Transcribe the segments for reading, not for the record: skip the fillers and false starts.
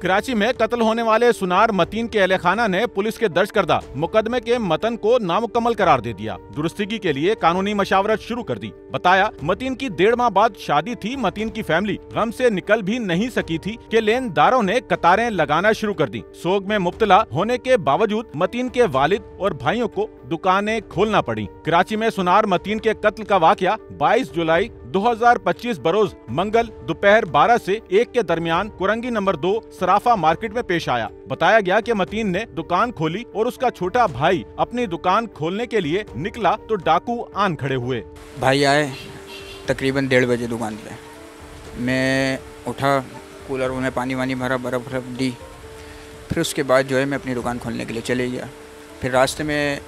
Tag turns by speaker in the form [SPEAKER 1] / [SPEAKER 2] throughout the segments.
[SPEAKER 1] कराची में कत्ल होने वाले सुनार मतीन के अहले खाना ने पुलिस के दर्ज करदा मुकदमे के मतन को नामुकम्मल करार दे दिया। दुरुस्ती के लिए कानूनी मशावरत शुरू कर दी। बताया मतीन की 1.5 माह बाद शादी थी। मतीन की फैमिली गम से निकल भी नहीं सकी थी कि लेनदारों ने कतारें लगाना शुरू कर दी। सोग में मुब्तला होने के बावजूद मतीन के वालिद और भाइयों को दुकानें खोलना पड़ी। कराची में सुनार मतीन के कत्ल का वाकया 22 जुलाई 2025 बरोज मंगल दोपहर 12 से 1 के दरमियान कुरंगी नंबर 2 सराफा मार्केट में पेश आया। बताया गया कि मतीन ने दुकान खोली और उसका छोटा भाई अपनी दुकान खोलने के लिए निकला तो डाकू आन खड़े हुए।
[SPEAKER 2] भाई आए तकरीबन 1:30 बजे दुकान पे। मैं उठा, कूलर में पानी वानी भरा, बर्फ़ दी। फिर उसके बाद जो है मैं अपनी दुकान खोलने के लिए चले गया। फिर रास्ते में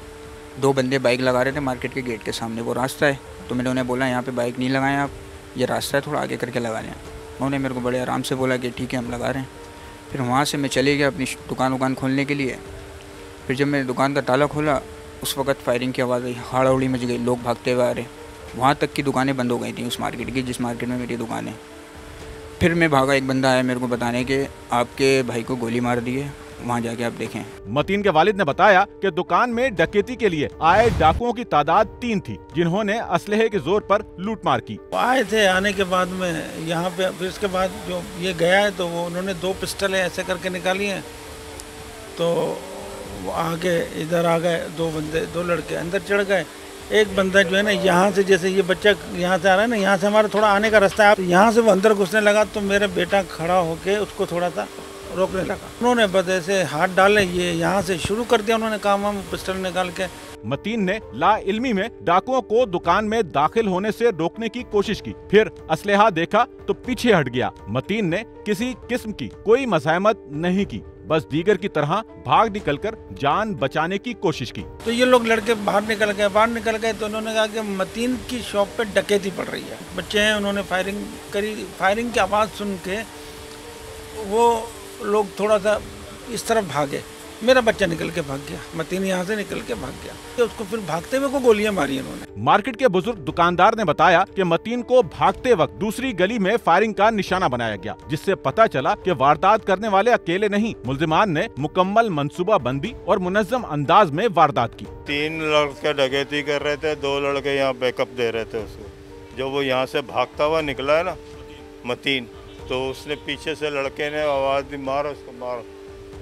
[SPEAKER 2] 2 बंदे बाइक लगा रहे थे मार्केट के गेट के सामने। वो रास्ता है तो मैंने उन्हें बोला यहाँ पे बाइक नहीं लगाएं आप, ये रास्ता है, थोड़ा आगे करके लगा लें। उन्होंने मेरे को बड़े आराम से बोला कि ठीक है हम लगा रहे हैं। फिर वहाँ से मैं चले गया अपनी दुकान खोलने के लिए। फिर जब मैंने दुकान का ताला खोला उस वक्त फायरिंग की आवाज़ आई, हाड़ाउड़ी मच गई, लोग भागते हुए आ रहे। वहाँ तक की दुकानें बंद हो गई थी उस मार्केट की, जिस मार्केट में मेरी दुकान है। फिर मैं भागा, एक बंदा आया मेरे को बताने के आपके भाई को गोली मार दी है, वहाँ जाके आप देखें।
[SPEAKER 1] मतीन के वालिद ने बताया कि दुकान में डकैती के लिए आए डाकुओं की तादाद 3 थी, जिन्होंने असलहे के जोर पर लूटमार की।
[SPEAKER 3] आए थे, आने के बाद में यहाँ पे फिर उसके बाद जो ये गया है तो वो उन्होंने 2 पिस्टलें ऐसे करके निकाली हैं। तो वो आगे इधर आ गए, 2 बंदे, 2 लड़के अंदर चढ़ गए। एक बंदा जो है ना यहाँ से, जैसे ये बच्चा यहाँ से आ रहा है ना, यहाँ से हमारा थोड़ा आने का रास्ता है, यहाँ से वो अंदर घुसने लगा तो मेरा बेटा खड़ा होके उसको थोड़ा सा रोकने लगा। उन्होंने बस ऐसे हाथ डाले, ये यहाँ से शुरू कर दिया उन्होंने काम, हम पिस्टल निकाल के।
[SPEAKER 1] मतीन ने ला इल्मी में डाकुओं को दुकान में दाखिल होने से रोकने की कोशिश की, फिर असलहा देखा तो पीछे हट गया। मतीन ने किसी किस्म की कोई मज़ाहमत नहीं की, बस दीगर की तरह भाग निकलकर जान बचाने की कोशिश की।
[SPEAKER 3] तो ये लोग लड़के बाहर निकल गए तो उन्होंने कहा कि मतीन की शॉप पे डकैती पड़ रही है। बच्चे हैं, उन्होंने फायरिंग करी। फायरिंग की आवाज़ सुन के वो लोग थोड़ा सा इस तरफ भागे, मेरा बच्चा निकल के भाग गया, मतीन यहाँ से निकल के भाग गया। तो उसको फिर भागते हुए को गोलियां मारी उन्होंने।
[SPEAKER 1] मार्केट के बुजुर्ग दुकानदार ने बताया कि मतीन को भागते वक्त दूसरी गली में फायरिंग का निशाना बनाया गया, जिससे पता चला कि वारदात करने वाले अकेले नहीं, मुल्जिमान ने मुकम्मल मंसूबा बंदी और मुनज्जम अंदाज में वारदात की।
[SPEAKER 4] 3 लड़के डकैती कर रहे थे, 2 लड़के यहाँ बैकअप दे रहे थे उसको। जो वो यहाँ से भागता हुआ निकला है ना मतीन, तो उसने पीछे से लड़के ने आवाज़ दी, मारो उसको मारो।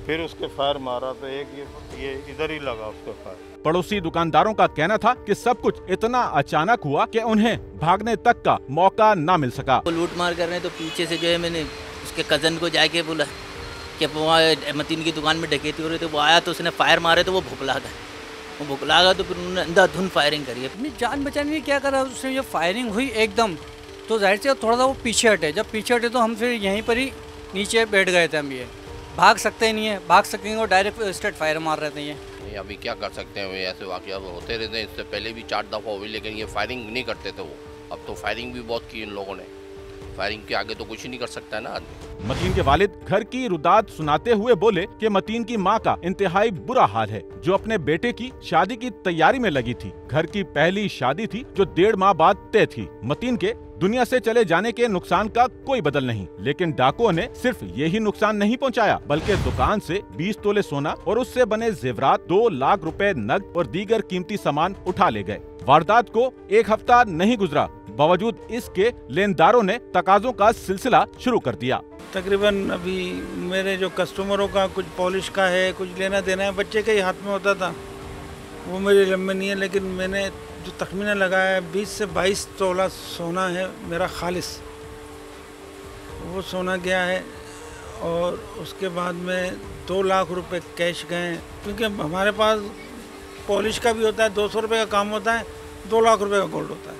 [SPEAKER 4] फिर उसके फायर मारा तो एक ये इधर ही लगा उसको फायर।
[SPEAKER 1] पड़ोसी दुकानदारों का कहना था कि सब कुछ इतना अचानक हुआ कि उन्हें भागने तक का मौका ना मिल सका।
[SPEAKER 5] वो लूट मार कर रहे हैं तो पीछे से जो है मैंने उसके कज़न को जाके बोला कि वहाँ मतीन की दुकान में डकैती हो रही थी। वो आया तो उसने फायर मारे तो वो भुखला गया तो फिर उन्होंने अंधाधुंध फायरिंग करी।
[SPEAKER 6] अपनी जान बचाने में क्या करा उसने, जब फायरिंग हुई एकदम तो जाहिर से थोड़ा सा वो पीछे हटे। जब पीछे हटे तो हम फिर यहीं पर ही नीचे बैठ गए थे। हम ये भाग सकते ही नहीं है, भाग सकेंगे वो डायरेक्ट स्ट्रेट फायर मार रहे थे। ये
[SPEAKER 7] अभी क्या कर सकते हैं, ऐसे वाक़या होते रहते हैं। इससे पहले भी 4 दफ़ा हुई, लेकिन ये फायरिंग नहीं करते थे वो। अब तो फायरिंग भी बहुत की इन लोगों ने। फायरिंग के आगे तो कुछ ही नहीं कर सकता है ना आदमी।
[SPEAKER 1] मतीन के वालिद घर की रुदात सुनाते हुए बोले कि मतीन की मां का इंतहाई बुरा हाल है, जो अपने बेटे की शादी की तैयारी में लगी थी। घर की पहली शादी थी जो 1.5 माह बाद तय थी। मतीन के दुनिया से चले जाने के नुकसान का कोई बदल नहीं, लेकिन डाकुओं ने सिर्फ यही नुकसान नहीं पहुंचाया, बल्कि दुकान से 20 तोले सोना और उससे बने जेवरात, 2 लाख रुपए नकद और दीगर कीमती सामान उठा ले गए। वारदात को 1 हफ्ता नहीं गुजरा, बावजूद इसके लेनदारों ने तकाजों का सिलसिला शुरू कर दिया।
[SPEAKER 3] तकरीबन अभी मेरे जो कस्टमरों का कुछ पॉलिश का है, कुछ लेना देना है, बच्चे के ही हाथ में होता था, वो मेरे लम्बे नहीं है। लेकिन मैंने जो तखमीना लगाया है 20 से 22 तोला सोना है मेरा खालिस, वो सोना गया है। और उसके बाद में 2 लाख रुपए कैश गए, क्योंकि हमारे पास पॉलिश का भी होता है, 200 रुपये का काम होता है, 2 लाख रुपए का गोल्ड होता है।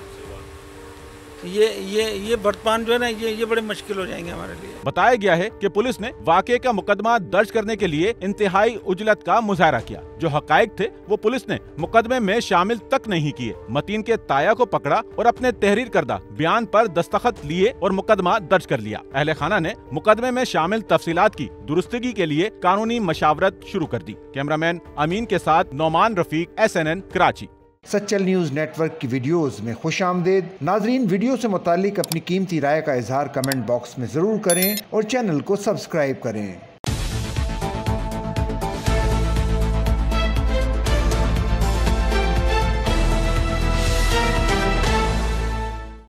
[SPEAKER 3] ये बर्तमान जो है ना, ये बड़े मुश्किल हो जाएंगे हमारे लिए।
[SPEAKER 1] बताया गया है कि पुलिस ने वाकये का मुकदमा दर्ज करने के लिए इंतहाई उजलत का मुजाहरा किया। जो हकाइक थे वो पुलिस ने मुकदमे में शामिल तक नहीं किए। मतीन के ताया को पकड़ा और अपने तहरीर करदा बयान पर दस्तखत लिए और मुकदमा दर्ज कर लिया। अहले खाना ने मुकदमे में शामिल तफसीलात की दुरुस्तगी के लिए कानूनी मशावरत शुरू कर दी। कैमरामैन अमीन के साथ Nauman Rafiq, SNN Karachi.
[SPEAKER 8] Sachal news network की वीडियोस में खुशामदीद। नाजरीन, वीडियो से मुतालिक अपनी कीमती राय का इजहार कमेंट बॉक्स में ज़रूर करें और चैनल को सब्सक्राइब करें।